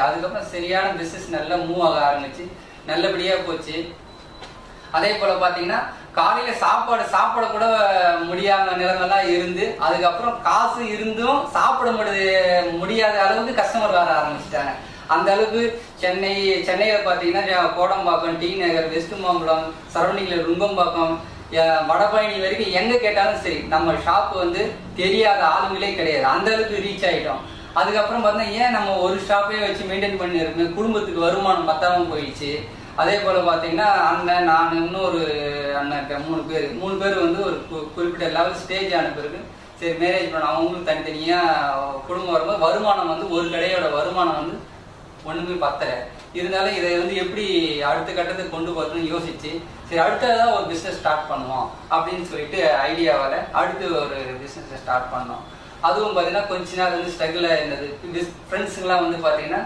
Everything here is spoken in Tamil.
அதுக்கப்புறம் சரியான பிசினஸ் நல்லா மூவ் ஆக ஆரம்பிச்சு நல்லபடியா போச்சு. அதே போல பாத்தீங்கன்னா காலையில சாப்பாட கூட முடியாத நிலைமைலாம் இருந்து, அதுக்கப்புறம் காசு இருந்தும் சாப்பிட முடியாத அளவுக்கு கஸ்டமர் வர ஆரம்பிச்சிட்டாங்க. அந்த அளவுக்கு சென்னையில பாத்தீங்கன்னா கோடம்பாக்கம், டி நகர், வெஸ்ட் மாம்பலம், சரௌண்டிங்ல நுங்கம்பாக்கம், வடபழனி வரைக்கும் எங்க கேட்டாலும் சரி நம்ம ஷாப் வந்து தெரியாத ஆளுங்களே கிடையாது. அந்த அளவுக்கு ரீச் ஆயிட்டோம். அதுக்கப்புறம் பார்த்தீங்கன்னா ஏன் நம்ம ஒரு ஷாப்பே வச்சு மெயின்டைன் பண்ணிருக்கோம், குடும்பத்துக்கு வருமானம் பத்தாம போயிடுச்சு. அதே போல பாத்தீங்கன்னா அண்ணன், நான், இன்னொரு அண்ணன், மூணு பேர் வந்து ஒரு குறிப்பிட்ட லெவல் ஸ்டேஜ் ஆன பிறகு சரி மேரேஜ் பண்ண அவங்களும் தனித்தனியா குடும்பம் வரும்போது வருமானம் வந்து ஒரு கடையோட வருமானம் வந்து ஒண்ணுமே பத்தலை. இருந்தாலும் இதை வந்து எப்படி அடுத்த கட்டத்துக்கு கொண்டு போறதுன்னு யோசிச்சு சரி அடுத்ததான் ஒரு பிசினஸ் ஸ்டார்ட் பண்ணுவோம் அப்படின்னு சொல்லிட்டு ஐடியாவால அடுத்து ஒரு பிசினஸ் ஸ்டார்ட் பண்ணோம். அதுவும் பாத்தீங்கன்னா கொஞ்ச நாள் வந்து ஸ்ட்ரகிள் இருந்தது. ஃப்ரெண்ட்ஸுங்கெல்லாம் வந்து பாத்தீங்கன்னா